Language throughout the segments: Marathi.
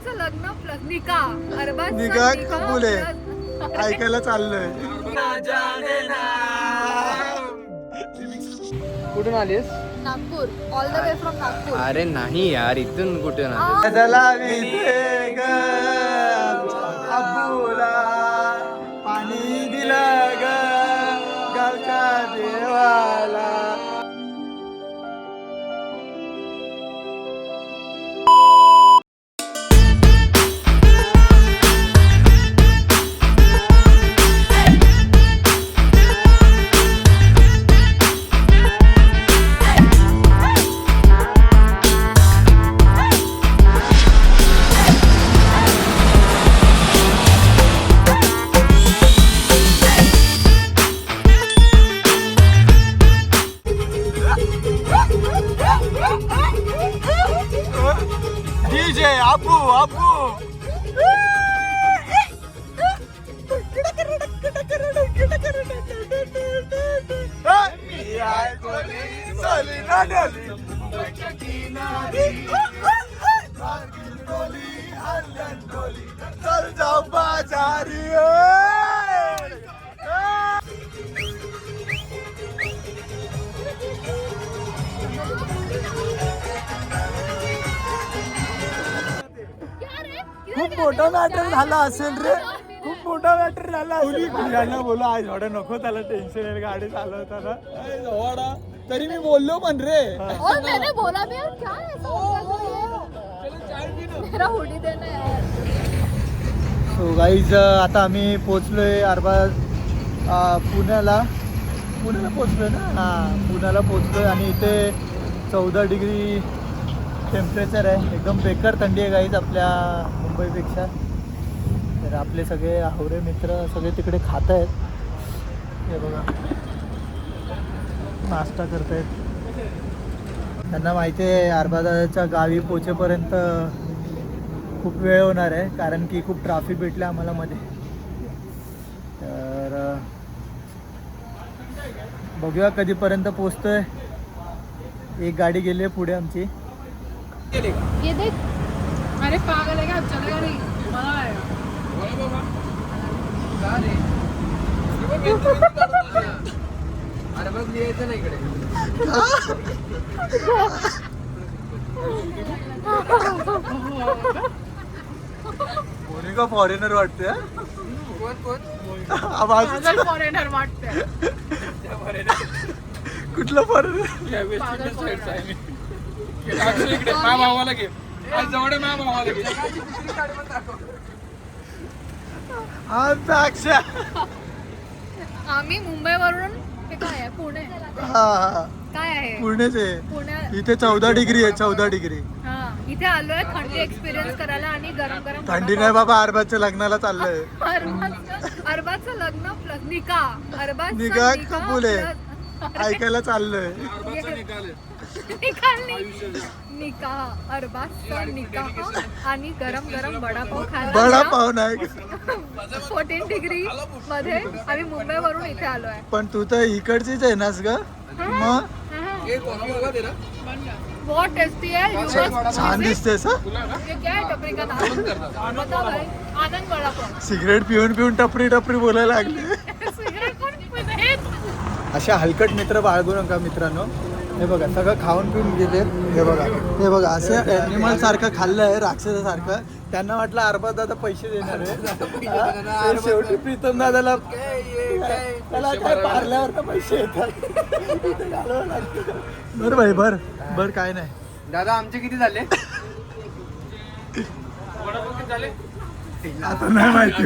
अरबाजचं लग्न प्लस निकाह निकाह कबूल आहे. ऐकायला चाललंय. कुठून आलीस? Nagpur, all the way from Nagpur. अरे नाही यार, इथून कुठे ना. पाणी दिलं ग गावच्या देवाला. डीजे आपू आपू चल जाऊ बाजारी. खूप मोठा मॅटर झाला असेल रे, खूप मोठा मॅटर झाला असेल. यांना बोला आज थोडं नको त्याला टेन्शन येईल गाडी चालवताना. तरी मी बोललो पण रे. और मैंने बोला भी यार क्या ऐसा हो गया मेरा हुडी देना यार. सो गाईज आता आम्ही पोचलोय अरबाज पुण्याला पोचलोय ना. हां, पुण्याला पोचलोय आणि इथे 14 डिग्री टेम्परेचर आहे. एकदम बेकार थंडी आहे गाईज आपल्या मुंबईपेक्षा. तर आपले सगळे हावरे मित्र सगळे तिकडे खात आहेत. हे बघा नाश्ता करतायत. त्यांना माहिती आहे अरबाजाच्या गावी पोचेपर्यंत खूप वेळ होणार आहे, कारण की खूप ट्रॅफिक भेटलं आम्हाला मध्ये. तर बघूया कधीपर्यंत पोचतोय. एक गाडी गेली आहे पुढे आमची. ये देख. अरे पागल है क्या, अब चलेगा नहीं. मजा आएगा. अरे बघ यायचं नाही इकडे. कोणी का फॉरेनर वाटते. कोण फॉरेनर वाटते. कुठला फॉरेनर. इकडे माझ्या भावाला घे. जवळ माझ्या भावाला घे. अक्षा. आम्ही मुंबईवरून हे काय आहे पुणे. हा काय आहे पुणेचे. पुण्यात. इथे 14 डिग्री आहे. 14 डिग्री हा, इथे आलोय थंडी एक्सपिरियन्स करायला आणि गरम गरम थंडी नाही बाबा. अरबाजच्या लग्नाला चाललंय. अरबाजचं लग्न प्लस निकाह. अरबाजचं निकाह कबूल आहे. plus- ऐकायला चाललंय. निकाह अरबाजचा निकाह आणि गरम गरम वडापाव खायला. वडापाव नाही 14 डिग्री मध्ये आम्ही मुंबईवरून इथे आलोय. पण तू तर इकडचीच आहे नास ग. मग बहुत टेस्टी है. You must छान visit. दिसतेस. ये क्या है टपरी का नाम बताओ भाई. आनंद वडापाव. सिगरेट पिऊन टपरी बोलायला लागले. सिगरेट कोण पित. अशा हलकट मित्र बाळगू नका मित्रांनो. हे बघा सगळं खाऊन पिऊन गेले. हे बघा असं ॲनिमल सारखं खाल्लंय राक्षसासारखं. त्यांना वाटलं अरबाज दादा पैसे देणार आहे. ते शेवटी प्रीतम दादाला त्याला काय पारल्यावर तर पैसे येतात. बरं भाई बर काय नाही. दादा आमचे किती झाले? झाले आता नाही माहिती.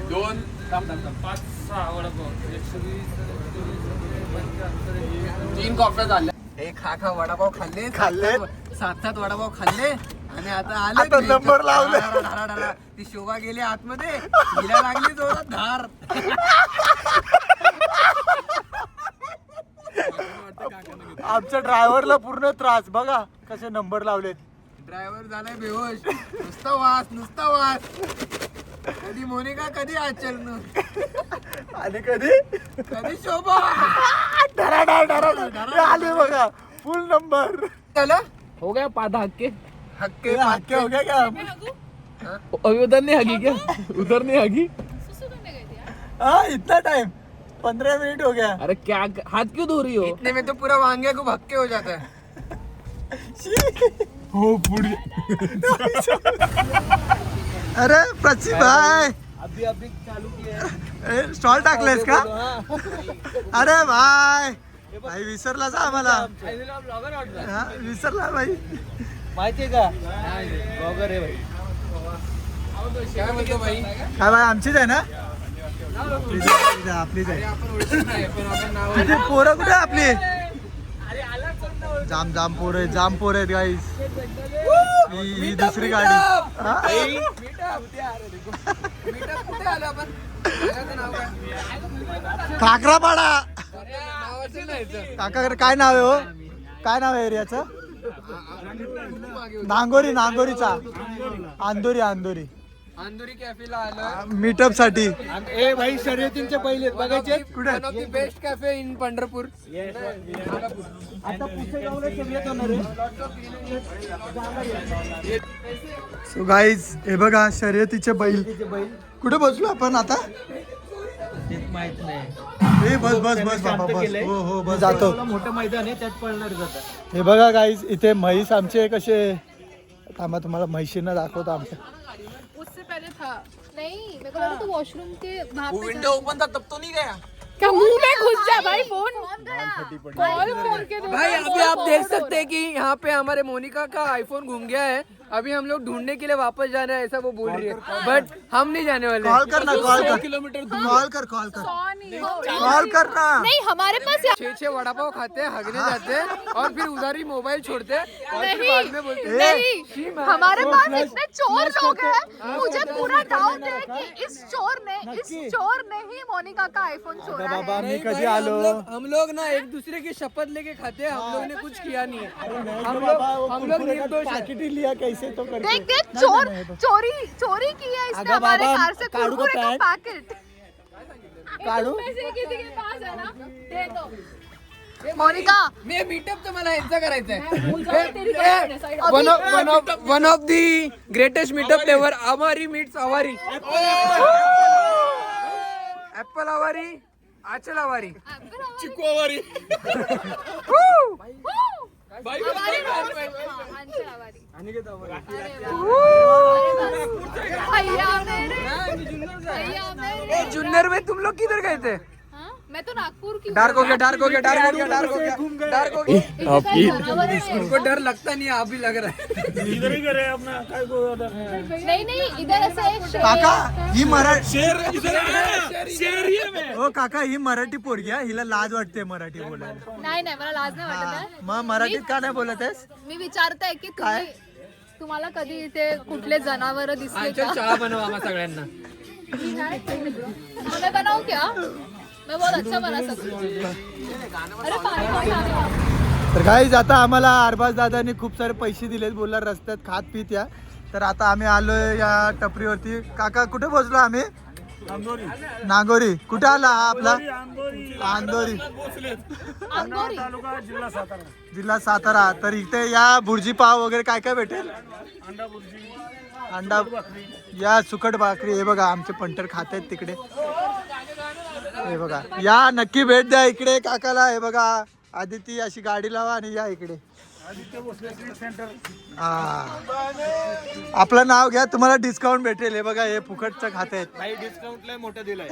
2 5 6 वडापाव 3 कॉफ्या झाल्या. हे खा वडापाव खाल्ले 7 वडापाव खाल्ले आणि आता आले नंबर लावले. ती शोभा गेली आतमध्ये. हिला लागली जोरात धार. आमच्या ड्रायव्हरला पूर्ण त्रास. बघा कसे नंबर लावलेत. ड्रायव्हर झालाय बेहोश. नुसता वास. कधी मोनिका कधी आचरण आणि कधी शोभा. आले बघा फुल नंबर. चला हो गया पादा हक्के. हक्के हक्के हो गया क्या? अभी उधर नहीं हगी क्या? उधर नहीं हगी? हाँ इतना टाइम 15 मिनट हो गया. अरे क्या हाथ क्यों धो रही हो? इतने में तो पूरा वांगे को हक्के हो जाता है. हो पुढे. अरे प्रचित भाई अभी चालू किया. स्टॉल टाकलेस का? अरे भाई भाई विसरला जा आम्हाला. हा, विसरला भाई. माहितीये का? ब्लॉगर आहे भाई. काय म्हणतो भाई? काय भाई आमचीच आहे ना? आपलीच आहे. किती पोरं कुठे आहे आपली? जाम पोर आहेत गाईस. ही दुसरी गाडी. हा? काकरापाडा. काका काय नाव आहे हो? काय नाव आहे एरियाचं? नांगोरीचा अंधोरी कॅफेला आलं मीटअप साठी. ए भाई शर्यतींचे पहिले बघायचे कुठे? One of the best cafe in Pandharpur. आता पुसेगावला शर्यत होणार आहे. सो गाईज हे बघा शर्यतीचे बैल. कुठे बसलो आपण आता? माहित नाही. बस बाबा बस. हो बस जातो. मोठं मैदान आहे त्यात पळणार जातात. हे बघा गाईज इथे म्हैस आमचे कसे. थांबा तुम्हाला म्हैशींना दाखवतो आमच्या. उससे पहले था नहीं मेरे को लगा तो वॉशरूम के वहाँ पे विंडो ओपन था तब तो नहीं गया क्या मुंह में घुस जा भाई फोन कॉल फोन के दो भाई. अभी आप देख सकते हैं कि यहाँ पे हमारे मोनिका का आईफोन घूम गया है. अभी हम लोग ढूंढने के लिए वापस जाना है ऐसा वो बोल रही है. बट हम नहीं जाने वाले. कॉल करना. 100 किलोमीटर कॉल करना. नहीं हमारे पास 6 वड़ा पाव खाते हैं, हगने जाते हैं और फिर उधर ही मोबाइल छोड़ते हैं और फिर बाद में बोलते हैं नहीं हमारे पास इतने चोर लोग हैं. मुझे पूरा डाउट है कि इस चोर ने ही मोनिका का आईफोन चोरा बाबा है. मी भाई, कधी आलो? हम लोग ना एक दूसरे की शपथ लेके खाते हैं. हम लोग ने कुछ किया नहीं है. हम लोग निर्दोष हैं. पाकिट ही लिया कैसे तो करके. देख चोरी की है इसने अगं हमारे बाबा, कार से काढू का कुरकुरे का पैंट? पैकेट. काढू? पैसे किसी के पास है ना दे दो. मोनिका मी मीटअप तर मला यांचा करायचा आहे. अभी one of the greatest meetup ever. Awari meets Awari. Apple Awari, Aanchal Awari, Chiku Awari. Junnar में तुम लोग किधर गए थे? मैं तो नागपुर की डार्क हो गया. उनको डर लगता नहीं है. अभी लग रहा है. इधर ही करे अपना काय को नहीं इधर ऐसे एक काका ही मराठी. शहरी में हो काका ही मराठी पोरगी आहे. हिला लाज वाटते मराठी बोलायला. नाही मला लाज नाही वाटत आहे. मग मराठीत का नाही बोलत आहेस? मी विचारते की तुम्हाला कधी इथे कुठले जनावर दिसले चल का? चहा बनव आम्हा सगळ्यांना. मैं बनाऊं क्या? मैं बहुत अच्छा बना सकती हूँ. अरे पानी कौन आ गया? तर गाईज आता आम्हाला अरबाज दादांनी खूप सारे पैसे दिलेत. बोलला रस्त्यात खात पित या. तर आता आम्ही आलोय या टपरीवरती. काका कुठे पोहोचलो आम्ही? नागोरी. कुठे आला हा आपला? अंधोरी अंगोरी. जिल्हा सातारा. तर इथे या भुर्जी पाव वगैरे काय काय भेटेल? अंडा या सुकट भाकरी. हे बघा आमचे पंटर खात आहेत तिकडे. हे बघा या नक्की भेट द्या इकडे काकाला. हे बघा आदिती अशी गाडी लावा आणि या इकडे. हा आपलं नाव घ्या तुम्हाला डिस्काउंट भेटेल. हे बघा हे फुकटचं खात आहेत. भाई डिस्काउंट लय मोठं दिलंय.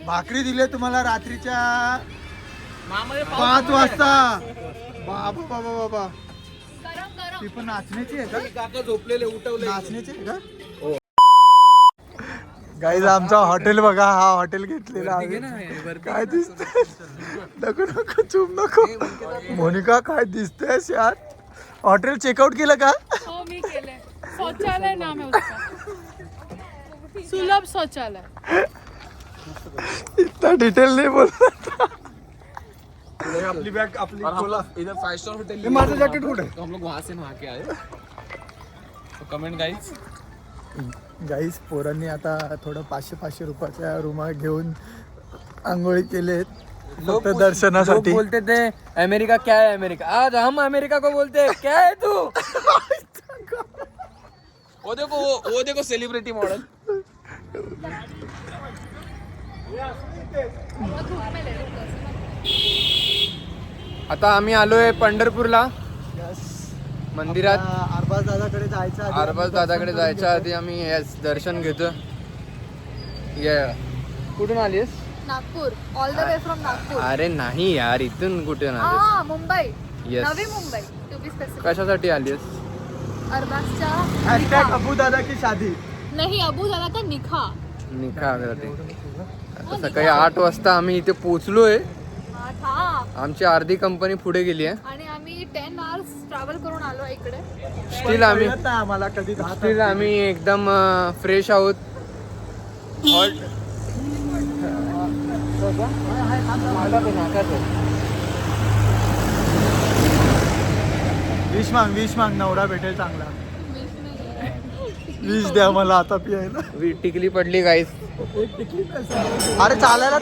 भाकरी दिले तुम्हाला रात्रीच्या 5 वाजता. बाबा बाबा बाबा गरम गरम. ती पण नाचण्याची आहे का? काका झोपलेले उठवले. नाचण्याची आहे का? गाईज आमचा हॉटेल बघा. हा हॉटेल घेतलेला आहे. काय दिसतंय? नको चूप नको. मोनिका काय दिसतेस यार? हॉटेल चेकआउट केलं का? हो मी केले. शौचालय नाम है उसका. सुलभ शौचालय. इतना डिटेल नहीं बोलता. अपनी बैग अपनी बोला. इधर 5 स्टार होटल. माझं जॅकेट कुठे? तो हम लोग वहाँ से वहाँ के आए. तो कमेंट गाइस. गाईज पोरांनी आता थोडं 500 रुपयाच्या रुमाल घेऊन आंघोळी केलेत. फक्त दर्शनासाठी. लोग बोलते थे अमेरिका क्या है अमेरिका, आज हम अमेरिका को बोलते हैं क्या है तू. वो देखो सेलिब्रिटी मॉडल. आता आम्ही आलोय पंढरपूरला मंदिरात. अरबाज दादाकडे जायचं आधी अरबाज दादाकडे जायच्या आधी आम्ही दर्शन घेतो. कुठून आलीस? Nagpur, all the way from Nagpur. अरे नाही यार, इथून कुठे आलीस? हा, Mumbai. Yes. Navi Mumbai to be specific. कशासाठी आलीस? अरबाजच्या हॅशटॅग निखा. अबू दादा की शादी. नाही, अबू दादा का निखा. निकासाठी. आता सकाळी 8 वाजता आम्ही इथे पोहोचलोय. हा. आमची अर्धी कंपनी पुढे गेली आहे. आणि आम्ही 10 hours ट्रॅव्हल करून आलो इकडे. स्टील आम्ही कळत नाही आम्हाला कधी स्टील आम्ही एकदम फ्रेश आहोत. विश मांग नवरा भेटेल चांगला. विश द्या मला आता पियायला. टिकली पडली गाईस. अरे चालायला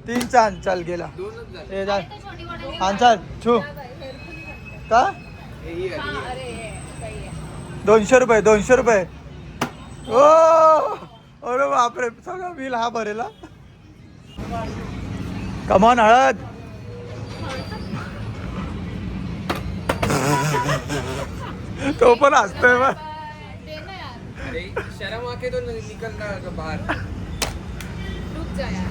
3 चांद चल गेला. ए जा हा चल छू का 200 रुपये 200 रुपये. ओ अरे बापरे, सगळं बिल हा भरेला. कमॉन हळद. तो पण हसतोय बा. शर्म आके तो निकलना बाहर. रुक जा यार.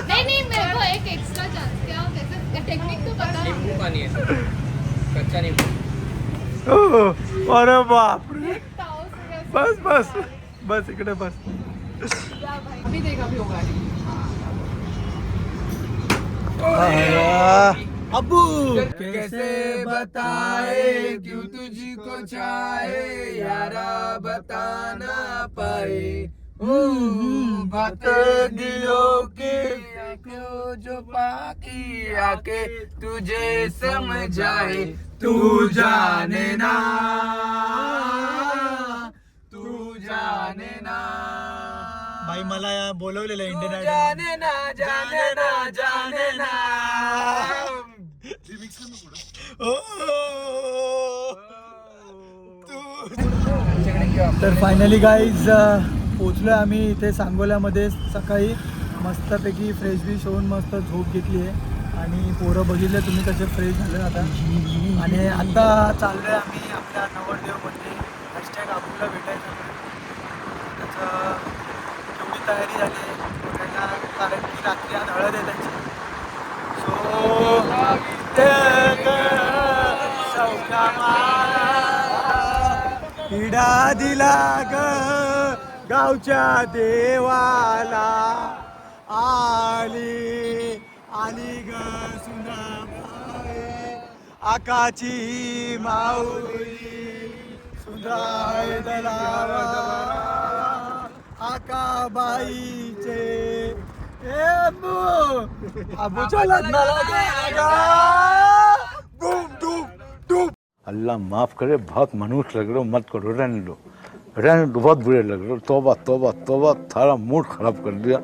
नहीं मेरे को एक एक्स्ट्रा चांस. क्या वैसे टेक्निक तो पता है. नींबू पानी है, कच्चा नींबू. ओ, अरे बापरे. बस बस बस इकडे बस. अभी देखा भी होगा. अबू कैसे बताए क्यों तुझको चाहे यारा बता ना पाए. बात दिलों की क्यों जो बाकी आके तुझे समझाए. तू जाने ना, तू जाने ना. भाई मला बोलवलेलं इंडियन आयडल. जाने ना, जाने ना, जाने ना. तर फायनली गाईज पोचलोय आम्ही इथे सांगोल्यामध्ये. सकाळी मस्तपैकी फ्रेश बिश होऊन मस्त झोप घेतली आहे. आणि पोरं बघितले तुम्ही कसे फ्रेश झाले आता. आणि आता चाललोय आम्ही आपल्या नवरदेवमध्ये हॅशटॅग अबूला भेटायचं. त्याचं तेवढी तयारी झाली आहे बघायला, कारण की रात्री आज हळद आहे त्यांची. हिडा दिला ग गावच्या देवाला. आली आली ग सुनाबाई आकाची माऊली. सुंदराय दलावा आकाबाईचे. अबूच्या लग्नाला गेला. Boom doom doom. अल्लाह माफ़ करे, बहुत मनुष्य लग रहे हो, मत करो, रहने दो, बहुत बुरे लग रहे हो. तौबा तौबा तौबा, थारा मूड खराब कर दिया.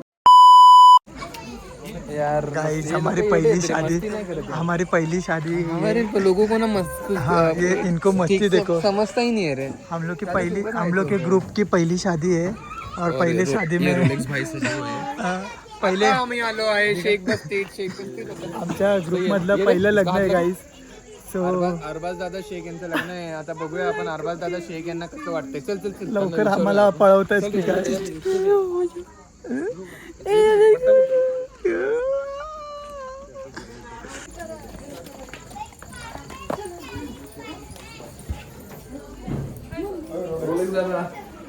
यार गाइस हमारी पहली शादी, हमारी पहली शादी. हमारे लोगों को ना मस्त. हाँ ये इनको मस्ती देखो. समझता ही नहीं है रे. हम लोग की पहली, हम लोग के ग्रुप की पहली शादी है. और पहले शादी में पहिले आम्ही आलो आहे शेख बस्ती. आमच्या ग्रुप मधलं पहिलं लग्न आहे गाईस. सो अरबाज दादा शेख यांचं लग्न आहे. आता बघूया आपण अरबाज दादा शेख यांना कसं वाटतंय. चल चल चल लवकर आम्हाला पळवतायच की काय.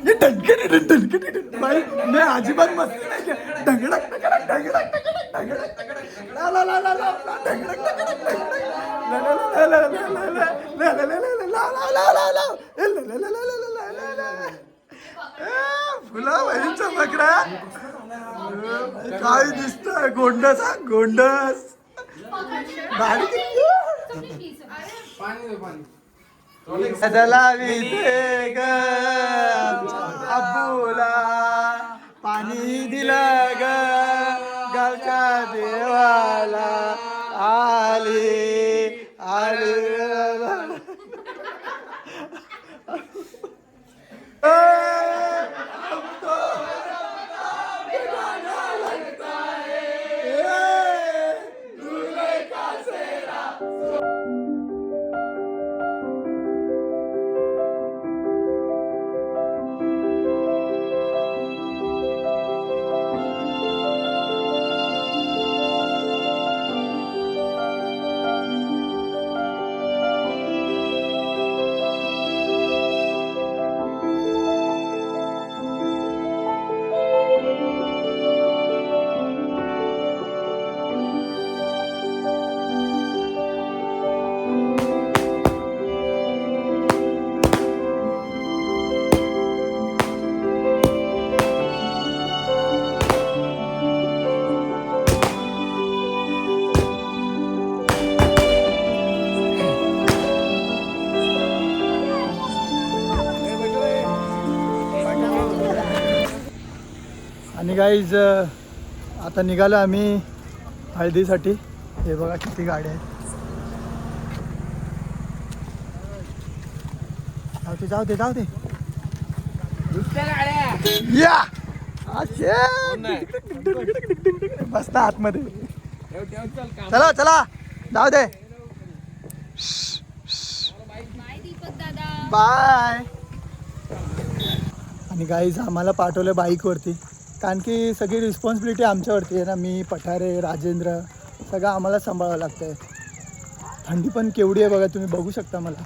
ये भाई मैं अजिबात मस्ती नाही केली. ढगडक ढगडक ढगडक ढगडक ढगडक ला ला ला ला ला ढगडक ढगडक ढगडक ला ला ला ला ला ला ला ला ला ला ला ला ला ला. फुला बहिणीचा बकरा काय दिसतंय. गोंडस हा गोंडस. बदलावी दे ग अब्बूला पाणी दिलं ग गावच्या देवाला आली आली आणि गाईज आता निघालो आम्ही हळदीसाठी. हे बघा किती गाड्या आहेत. जाऊ दे जाऊ दे या बसता आतमध्ये. चला चला जाऊ दे बाय. आणि गाईज आम्हाला पाठवलं बाईकवरती कारण की सगळी रिस्पॉन्सिबिलिटी आमच्यावरती आहे ना. मी पठारे राजेंद्र सगळं आम्हाला सांभाळावं लागतं आहे. थंडी पण केवढी आहे बघा तुम्ही बघू शकता मला.